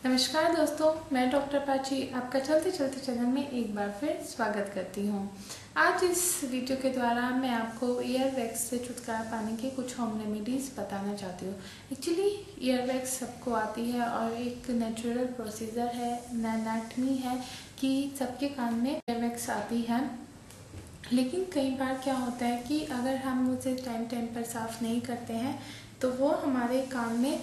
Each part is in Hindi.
नमस्कार दोस्तों, मैं डॉक्टर प्राची आपका चलते चलते चैनल में एक बार फिर स्वागत करती हूँ। आज इस वीडियो के द्वारा मैं आपको ईयर वैक्स से छुटकारा पाने की कुछ होम रेमेडीज़ बताना चाहती हूँ। एक्चुअली ईयर वैक्स सबको आती है और एक नेचुरल प्रोसीजर है, एनाटमी है कि सबके कान में ईयर वैक्स आती है। लेकिन कई बार क्या होता है कि अगर हम उसे टाइम टाइम पर साफ़ नहीं करते हैं तो वो हमारे कान में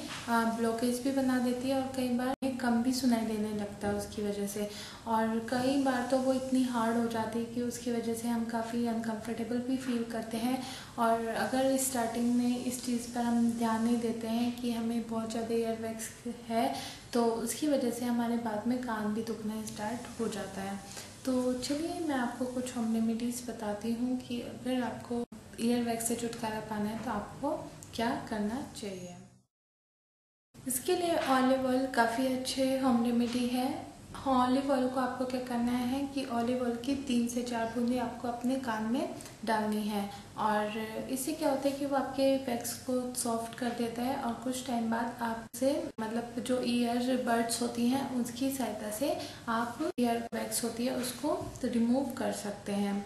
ब्लॉकेज भी बना देती है और कई बार कम भी सुनाई देने लगता है उसकी वजह से। और कई बार तो वो इतनी हार्ड हो जाती है कि उसकी वजह से हम काफ़ी अनकंफर्टेबल भी फील करते हैं। और अगर स्टार्टिंग में इस चीज़ पर हम ध्यान नहीं देते हैं कि हमें बहुत ज़्यादा ईयर वैक्स है तो उसकी वजह से हमारे बाद में कान भी दुखना स्टार्ट हो जाता है। तो चलिए मैं आपको कुछ होम रेमेडीज़ बताती हूँ कि अगर आपको ईयर वैक्स से छुटकारा पाना है तो आपको क्या करना चाहिए। इसके लिए ऑलिव ऑयल काफ़ी अच्छे होम रेमेडी है। ऑलिव ऑयल को आपको क्या करना है कि ऑलिव ऑयल की 3 से 4 बूंदें आपको अपने कान में डालनी है और इससे क्या होता है कि वो आपके वैक्स को सॉफ्ट कर देता है और कुछ टाइम बाद आपसे मतलब जो ईयर बड्स होती हैं उसकी सहायता से आप ईयर वैक्स होती है उसको रिमूव कर सकते हैं।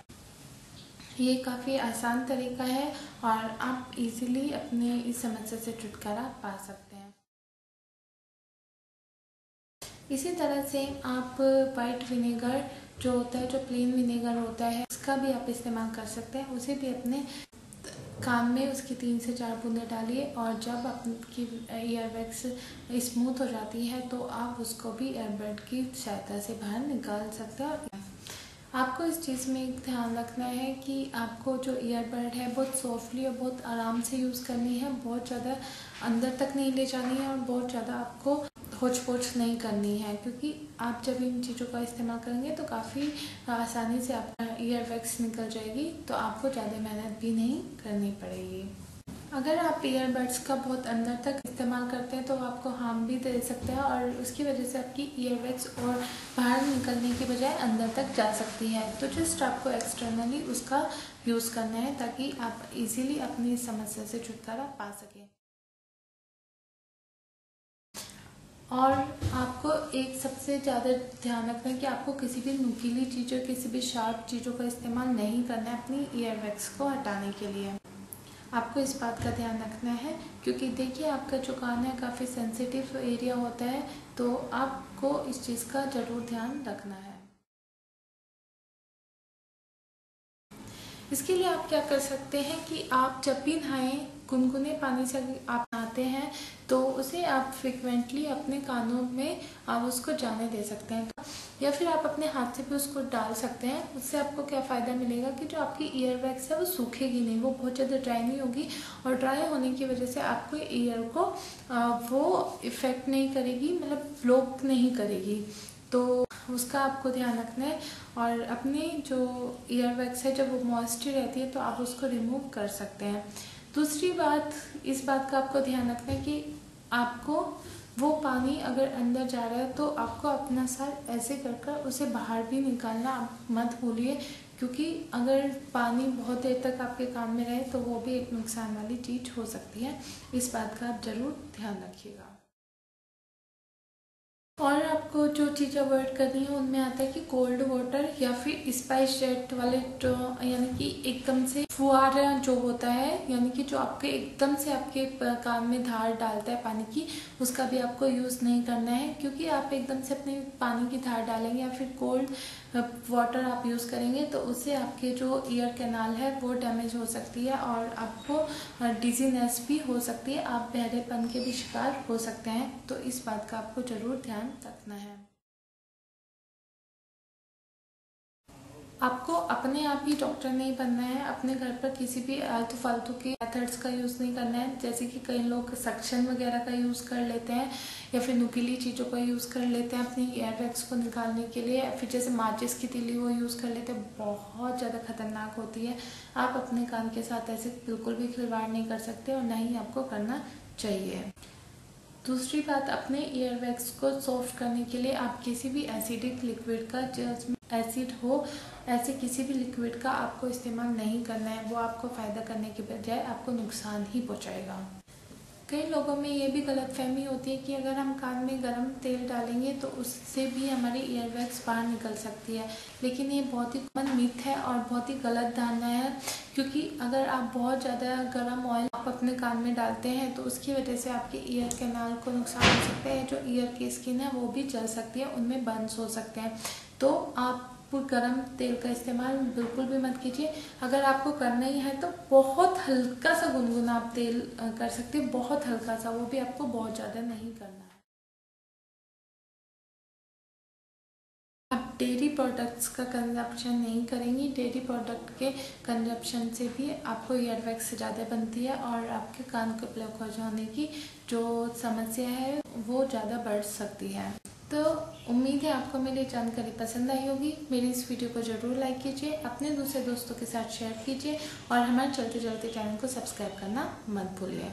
ये काफ़ी आसान तरीका है और आप इजीली अपने इस समस्या से छुटकारा पा सकते हैं। इसी तरह से आप वाइट विनेगर जो होता है, जो प्लेन विनेगर होता है, उसका भी आप इस्तेमाल कर सकते हैं। उसे भी अपने कान में उसकी 3 से 4 बूंदें डालिए और जब आपकी ईयर वैक्स स्मूथ हो जाती है तो आप उसको भी ईयरबड की सहायता से बाहर निकाल सकते हैं। आपको इस चीज़ में एक ध्यान रखना है कि आपको जो ईयरबड है बहुत सॉफ्टली और बहुत आराम से यूज़ करनी है, बहुत ज़्यादा अंदर तक नहीं ले जानी है और बहुत ज़्यादा आपको होच पोच नहीं करनी है, क्योंकि आप जब इन चीज़ों का इस्तेमाल करेंगे तो काफ़ी आसानी से आपका ईयर वैक्स निकल जाएगी, तो आपको ज़्यादा मेहनत भी नहीं करनी पड़ेगी। अगर आप ईयरबड्स का बहुत अंदर तक इस्तेमाल करते हैं तो आपको हार्म भी दे सकते हैं और उसकी वजह से आपकी ईयरबड्स और बाहर निकलने की बजाय अंदर तक जा सकती है। तो जस्ट आपको एक्सटर्नली उसका यूज़ करना है ताकि आप इजीली अपनी इस समस्या से छुटकारा पा सकें। और आपको एक सबसे ज़्यादा ध्यान रखना है कि आपको किसी भी नुकीली चीज़ों, किसी भी शार्प चीज़ों का इस्तेमाल नहीं करना है अपनी ईयरवैक्स को हटाने के लिए। आपको इस बात का ध्यान रखना है क्योंकि देखिए आपका जो कान है काफ़ी सेंसिटिव एरिया होता है, तो आपको इस चीज़ का ज़रूर ध्यान रखना है। इसके लिए आप क्या कर सकते हैं कि आप जब भी नहाएं, गुनगुने पानी से आप नहाते हैं तो उसे आप फ्रिक्वेंटली अपने कानों में आप उसको जाने दे सकते हैं, या फिर आप अपने हाथ से भी उसको डाल सकते हैं। उससे आपको क्या फ़ायदा मिलेगा कि जो आपकी ईयर वैक्स है वो सूखेगी नहीं, वो बहुत ज़्यादा ड्राई नहीं होगी और ड्राई होने की वजह से आपको ईयर को वो इफ़ेक्ट नहीं करेगी, मतलब ब्लॉक नहीं करेगी। तो उसका आपको ध्यान रखना है और अपने जो ईयर वैक्स है जब वो मॉइस्चर रहती है तो आप उसको रिमूव कर सकते हैं। दूसरी बात, इस बात का आपको ध्यान रखना है कि आपको वो पानी अगर अंदर जा रहा है तो आपको अपना सर ऐसे कर कर उसे बाहर भी निकालना आप मत भूलिए, क्योंकि अगर पानी बहुत देर तक आपके कान में रहे तो वो भी एक नुकसान वाली चीज़ हो सकती है। इस बात का आप ज़रूर ध्यान रखिएगा। और आपको जो चीज़ अवॉइड करनी है उनमें आता है कि कोल्ड वाटर या फिर स्पाइस जेट वाले जो, यानी कि एकदम से फुहारा जो होता है, यानी कि जो आपके एकदम से आपके कान में धार डालता है पानी की, उसका भी आपको यूज़ नहीं करना है, क्योंकि आप एकदम से अपने पानी की धार डालेंगे या फिर कोल्ड वाटर आप यूज़ करेंगे तो उससे आपके जो ईयर कैनाल है वो डैमेज हो सकती है और आपको डिजीनेस भी हो सकती है, आप बहरेपन के भी शिकार हो सकते हैं। तो इस बात का आपको ज़रूर ध्यान रखना है। आपको अपने आप ही डॉक्टर नहीं बनना है, अपने घर पर किसी भी आलतू फालतू के मेथड्स का यूज़ नहीं करना है, जैसे कि कई लोग सक्शन वगैरह का यूज़ कर लेते हैं या फिर नुकीली चीज़ों का यूज़ कर लेते हैं अपनी ईयर वैक्स को निकालने के लिए, या फिर जैसे माचिस की तीली वो यूज़ कर लेते हैं, बहुत ज़्यादा खतरनाक होती है। आप अपने कान के साथ ऐसे बिल्कुल भी खिलवाड़ नहीं कर सकते और ना ही आपको करना चाहिए। दूसरी बात, अपने ईयर वैक्स को सॉफ्ट करने के लिए आप किसी भी एसिडिक लिक्विड का, जिसमें एसिड हो, ऐसे किसी भी लिक्विड का आपको इस्तेमाल नहीं करना है। वो आपको फ़ायदा करने के बजाय आपको नुकसान ही पहुंचाएगा। कई लोगों में ये भी गलतफहमी होती है कि अगर हम कान में गर्म तेल डालेंगे तो उससे भी हमारी ईयरवैक्स बाहर निकल सकती है, लेकिन ये बहुत ही कॉमन मिथ है और बहुत ही गलत धारणा है। क्योंकि अगर आप बहुत ज़्यादा गर्म ऑयल आप अपने कान में डालते हैं तो उसकी वजह से आपके ईयर कैनाल को नुकसान हो सकता है। जो ईयर की स्किन है वो भी जल सकती है, उनमें बर्न्स हो सकते हैं। तो आप गरम तेल का इस्तेमाल बिल्कुल भी मत कीजिए। अगर आपको करना ही है तो बहुत हल्का सा गुनगुना आप तेल कर सकते हैं, बहुत हल्का सा, वो भी आपको बहुत ज़्यादा नहीं करना है। आप डेयरी प्रोडक्ट्स का कंजप्शन नहीं करेंगी। डेयरी प्रोडक्ट के कंजप्शन से भी आपको ईयरवैक्स ज़्यादा बनती है और आपके कान को ब्लॉक होने की जो समस्या है वो ज़्यादा बढ़ सकती है। तो उम्मीद है आपको मेरी जानकारी पसंद आई होगी। मेरी इस वीडियो को ज़रूर लाइक कीजिए, अपने दूसरे दोस्तों के साथ शेयर कीजिए और हमारे चलते चलते चैनल को सब्सक्राइब करना मत भूलिए।